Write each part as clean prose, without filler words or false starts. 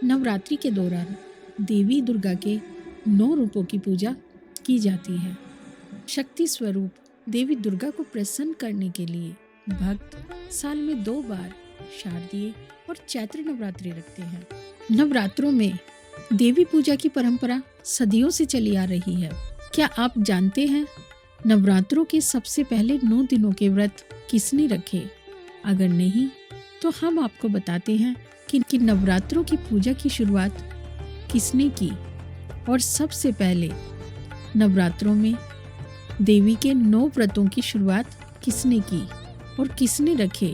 नवरात्रि के दौरान देवी दुर्गा के 9 रूपों की पूजा की जाती है। शक्ति स्वरूप देवी दुर्गा को प्रसन्न करने के लिए भक्त साल में 2 बार शारदीय और चैत्र नवरात्रि रखते हैं। नवरात्रों में देवी पूजा की परंपरा सदियों से चली आ रही है। क्या आप जानते हैं नवरात्रों के सबसे पहले 9 दिनों के व्रत किसने रखे? अगर नहीं तो हम आपको बताते हैं कि नवरात्रों की पूजा की शुरुआत किसने की और सबसे पहले नवरात्रों में देवी के 9 व्रतों की शुरुआत किसने की और किसने रखे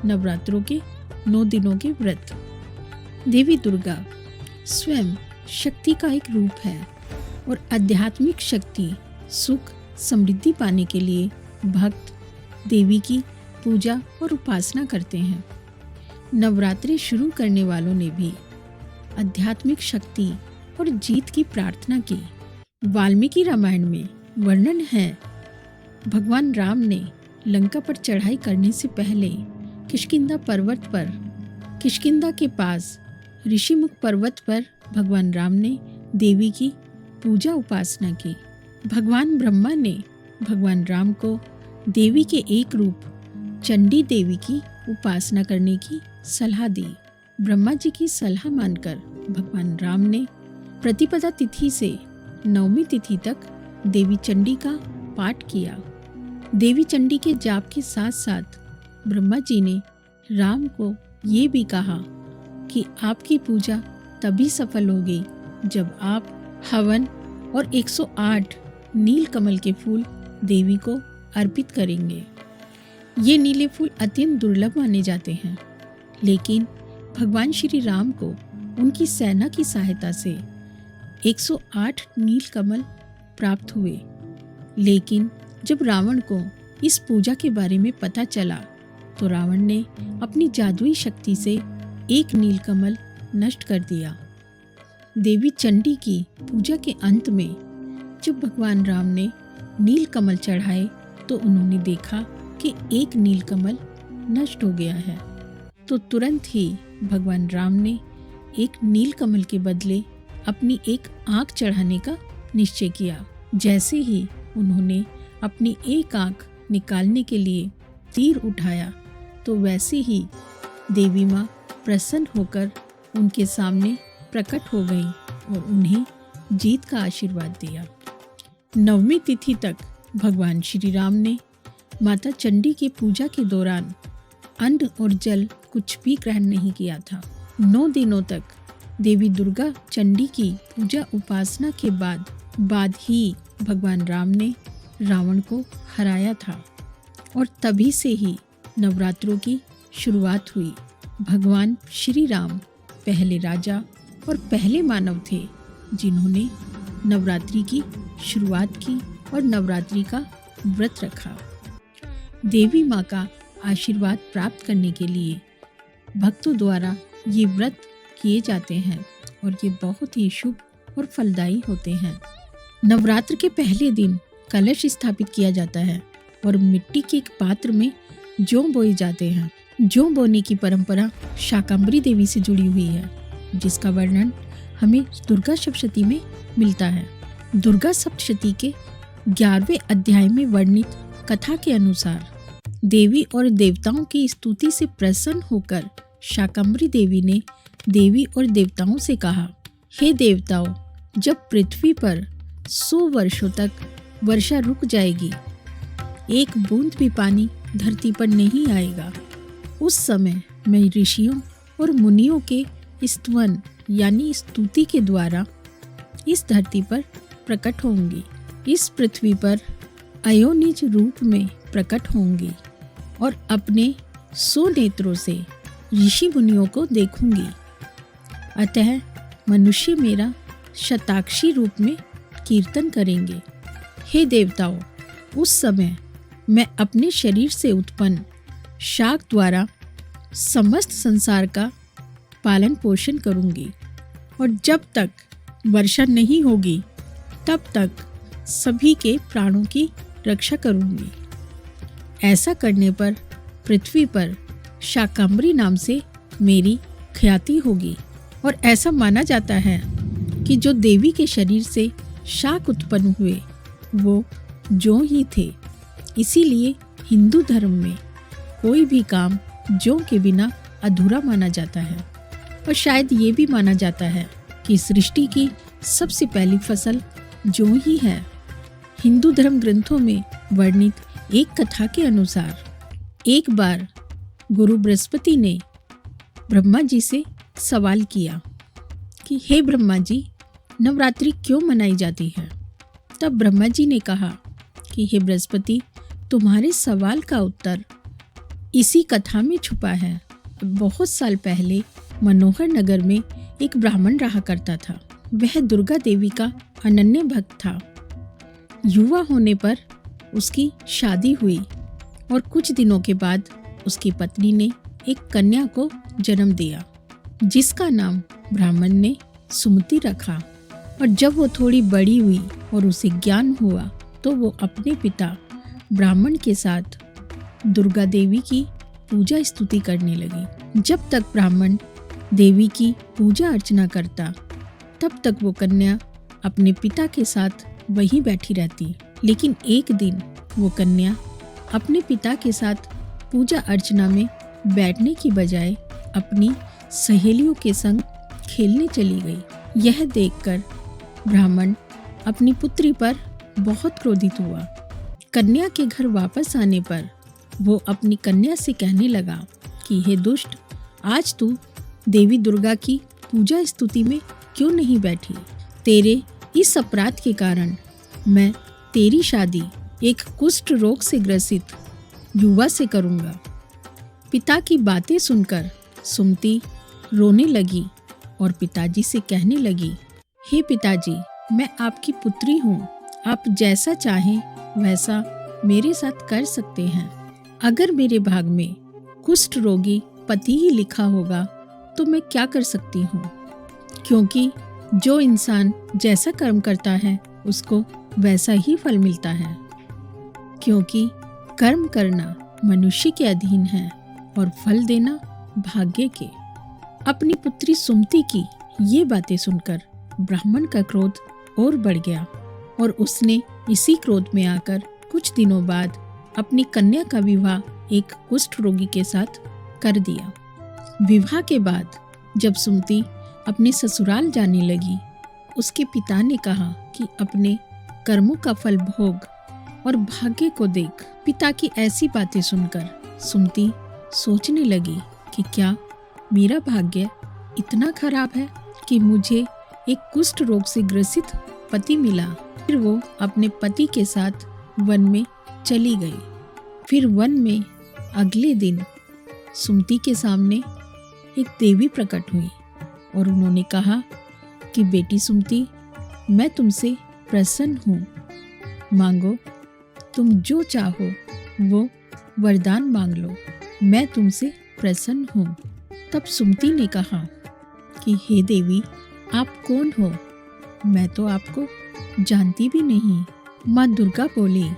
नवरात्रों के 9 दिनों के व्रत। देवी दुर्गा स्वयं शक्ति का एक रूप है और आध्यात्मिक शक्ति, सुख, समृद्धि पाने के लिए भक्त देवी की पूजा और उपासना करते हैं। नवरात्रि शुरू करने वालों ने भी आध्यात्मिक शक्ति और जीत की प्रार्थना की। वाल्मीकि रामायण में वर्णन है, भगवान राम ने लंका पर चढ़ाई करने से पहले किष्किंधा पर्वत पर, किष्किंधा के पास ऋषिमुख पर्वत पर भगवान राम ने देवी की पूजा उपासना की। भगवान ब्रह्मा ने भगवान राम को देवी के एक रूप चंडी देवी की उपासना करने की सलाह दी। ब्रह्मा जी की सलाह मानकर भगवान राम ने प्रतिपदा तिथि से 9वीं तिथि तक देवी चंडी का पाठ किया। देवी चंडी के जाप के साथ साथ ब्रह्मा जी ने राम को ये भी कहा कि आपकी पूजा तभी सफल होगी जब आप हवन और 108 नील कमल के फूल देवी को अर्पित करेंगे। ये नीले फूल अत्यंत दुर्लभ माने जाते हैं, लेकिन भगवान श्री राम को उनकी सेना की सहायता से 108 नील कमल प्राप्त हुए। लेकिन जब रावण को इस पूजा के बारे में पता चला तो रावण ने अपनी जादुई शक्ति से एक नील कमल नष्ट कर दिया। देवी चंडी की पूजा के अंत में जब भगवान राम ने नील कमल चढ़ाए तो उन्होंने देखा कि एक नील कमल नष्ट हो गया है। तो तुरंत ही भगवान राम ने एक नील कमल के बदले अपनी एक आंख चढ़ाने का निश्चय किया। जैसे ही उन्होंने अपनी एक आंख निकालने के लिए तीर उठाया तो वैसे ही देवी माँ प्रसन्न होकर उनके सामने प्रकट हो गई और उन्हें जीत का आशीर्वाद दिया। 9वीं तिथि तक भगवान श्री राम ने माता चंडी की पूजा के दौरान अन्न और जल कुछ भी ग्रहण नहीं किया था। 9 दिनों तक देवी दुर्गा चंडी की पूजा उपासना के बाद ही भगवान राम ने रावण को हराया था और तभी से ही नवरात्रों की शुरुआत हुई। भगवान श्री राम पहले राजा और पहले मानव थे जिन्होंने नवरात्रि की शुरुआत की और नवरात्रि का व्रत रखा। देवी माँ का आशीर्वाद प्राप्त करने के लिए भक्तों द्वारा ये व्रत किए जाते हैं और ये बहुत ही शुभ और फलदायी होते हैं। नवरात्र के पहले दिन कलश स्थापित किया जाता है और मिट्टी के एक पात्र में जौ बोए जाते हैं। जौ बोने की परंपरा शाकंभरी देवी से जुड़ी हुई है, जिसका वर्णन हमें दुर्गा सप्तशती में मिलता है। दुर्गा सप्तशती के 11वें अध्याय में वर्णित कथा के अनुसार देवी और देवताओं की स्तुति से प्रसन्न होकर शाकंभरी देवी ने देवी और देवताओं से कहा, हे देवताओं, जब पृथ्वी पर 100 वर्षों तक वर्षा रुक जाएगी, एक बूंद भी पानी धरती पर नहीं आएगा, उस समय मैं ऋषियों और मुनियों के स्तवन यानी स्तुति के द्वारा इस धरती पर प्रकट होंगी। इस पृथ्वी पर अयोनिज रूप में प्रकट होंगी और अपने 100 नेत्रों से ऋषि मुनियों को देखूंगी। अतः मनुष्य मेरा शताक्षी रूप में कीर्तन करेंगे। हे देवताओं, उस समय मैं अपने शरीर से उत्पन्न शाक द्वारा समस्त संसार का पालन पोषण करूंगी और जब तक वर्षा नहीं होगी तब तक सभी के प्राणों की रक्षा करूंगी। ऐसा करने पर पृथ्वी पर शाकंभरी नाम से मेरी ख्याति होगी। और ऐसा माना जाता है कि जो देवी के शरीर से शाक उत्पन्न हुए वो जौ ही थे। इसीलिए हिंदू धर्म में कोई भी काम जौ के बिना अधूरा माना जाता है। और शायद ये भी माना जाता है कि सृष्टि की सबसे पहली फसल जौ ही है। हिंदू धर्म ग्रंथों में वर्णित एक कथा के अनुसार एक बार गुरु बृहस्पति ने ब्रह्मा जी से सवाल किया कि हे ब्रह्मा जी, नवरात्रि क्यों मनाई जाती है। तब ब्रह्मा जी ने कहा कि हे बृहस्पति, तुम्हारे सवाल का उत्तर इसी कथा में छुपा है। बहुत साल पहले मनोहर नगर में एक ब्राह्मण रहा करता था। वह दुर्गा देवी का अनन्य भक्त था। युवा होने पर उसकी शादी हुई और कुछ दिनों के बाद उसकी पत्नी ने एक कन्या को जन्म दिया, जिसका नाम ब्राह्मण ने सुमति रखा। और जब वो थोड़ी बड़ी हुई और उसे ज्ञान हुआ तो वो अपने पिता ब्राह्मण के साथ दुर्गा देवी की पूजा स्तुति करने लगी। जब तक ब्राह्मण देवी की पूजा अर्चना करता तब तक वो कन्या अपने पिता के साथ वहीं बैठी रहती। लेकिन एक दिन वो कन्या अपने पिता के साथ पूजा अर्चना में बैठने की बजाय अपनी सहेलियों के संग खेलने चली गई। यह देखकर ब्राह्मण अपनी पुत्री पर बहुत क्रोधित हुआ। कन्या के घर वापस आने पर वो अपनी कन्या से कहने लगा कि हे दुष्ट, आज तू देवी दुर्गा की पूजा स्तुति में क्यों नहीं बैठी। तेरे इस अपराध के कारण मैं तेरी शादी एक कुष्ठ रोग से ग्रसित युवा से करूँगा। पिता की बातें सुनकर सुमति रोने लगी और पिताजी से कहने लगी, हे पिताजी, मैं आपकी पुत्री हूँ। आप जैसा चाहें वैसा मेरे साथ कर सकते हैं। अगर मेरे भाग में कुष्ठ रोगी पति ही लिखा होगा तो मैं क्या कर सकती हूँ, क्योंकि जो इंसान जैसा कर्म करता है उसको वैसा ही फल मिलता है। क्योंकि कर्म करना मनुष्य के अधीन है और फल देना भाग्य के। अपनी पुत्री सुमति की ये बातें सुनकर ब्राह्मण का क्रोध और बढ़ गया और उसने इसी क्रोध में आकर कुछ दिनों बाद अपनी कन्या का विवाह एक कुष्ठ रोगी के साथ कर दिया। विवाह के बाद जब सुमति अपने ससुराल जाने लगी, उसके पिता ने कहा कि अपने कर्मों का फल भोग और भाग्य को देख। पिता की ऐसी बातें सुनकर सुमति सोचने लगी कि क्या मेरा भाग्य इतना खराब है कि मुझे एक कुष्ठ रोग से ग्रसित पति मिला। फिर वो अपने पति के साथ वन में चली गई। फिर वन में अगले दिन सुमति के सामने एक देवी प्रकट हुई और उन्होंने कहा कि बेटी सुमति, मैं तुमसे प्रसन्न हूँ, मांगो, तुम जो चाहो वो वरदान मांग लो, मैं तुमसे प्रसन्न हूँ। तब सुमति ने कहा कि हे देवी, आप कौन हो? मैं तो आपको जानती भी नहीं। माँ दुर्गा बोली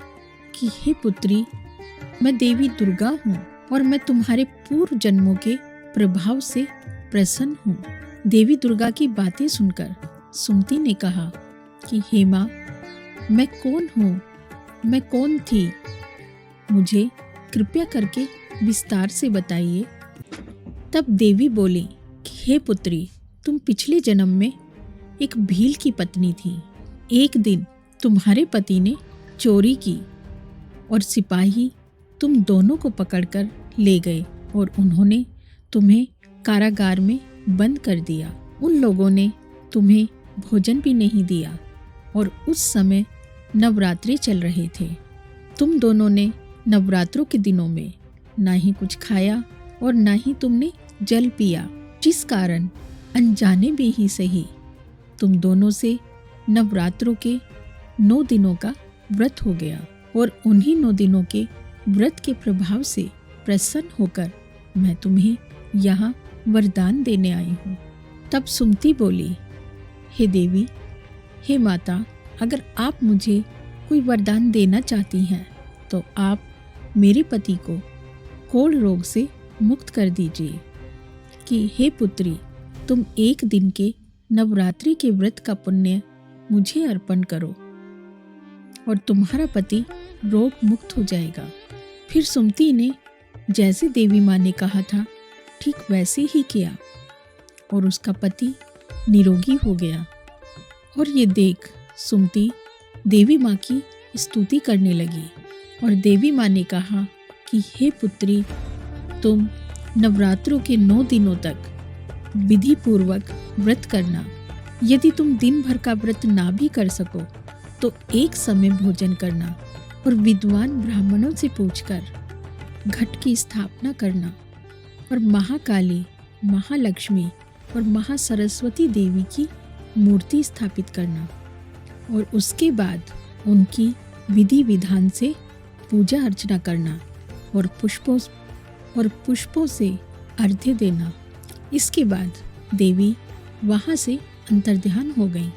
कि हे पुत्री, मैं देवी दुर्गा हूँ और मैं तुम्हारे पूर्व जन्मों के प्रभाव से प्रसन्न हूँ। देवी दुर्गा की बातें सुनकर सुमति ने कहा कि हे माँ, मैं कौन हूँ, मैं कौन थी, मुझे कृपया करके विस्तार से बताइए। तब देवी बोली कि हे पुत्री, तुम पिछले जन्म में एक भील की पत्नी थी। एक दिन तुम्हारे पति ने चोरी की और सिपाही तुम दोनों को पकड़कर ले गए और उन्होंने तुम्हें कारागार में बंद कर दिया। उन लोगों ने तुम्हें भोजन भी नहीं दिया और उस समय नवरात्रि चल रहे थे। तुम दोनों ने नवरात्रों के दिनों में ना ही कुछ खाया और ना ही तुमने जल पिया, जिस कारण अनजाने भी ही सही तुम दोनों से नवरात्रों के 9 दिनों का व्रत हो गया। और उन्हीं 9 दिनों के व्रत के प्रभाव से प्रसन्न होकर मैं तुम्हें यहाँ वरदान देने आई हूँ। तब सुमति बोली, हे देवी, हे माता, अगर आप मुझे कोई वरदान देना चाहती हैं तो आप मेरे पति को कोढ़ रोग से मुक्त कर दीजिए। कि हे पुत्री, तुम एक दिन के नवरात्रि के व्रत का पुण्य मुझे अर्पण करो और तुम्हारा पति रोग मुक्त हो जाएगा। फिर सुमति ने जैसे देवी माँ ने कहा था ठीक वैसे ही किया और उसका पति निरोगी हो गया। और ये देख सुमति देवी माँ की स्तुति करने लगी और देवी माँ ने कहा कि हे पुत्री, तुम नवरात्रों के 9 दिनों तक विधि पूर्वक व्रत करना। यदि तुम दिन भर का व्रत ना भी कर सको तो एक समय भोजन करना और विद्वान ब्राह्मणों से पूछकर घट की स्थापना करना और महाकाली, महालक्ष्मी और महासरस्वती देवी की मूर्ति स्थापित करना और उसके बाद उनकी विधि विधान से पूजा अर्चना करना और पुष्पों से अर्घ्य देना। इसके बाद देवी वहाँ से अंतर्ध्यान हो गई।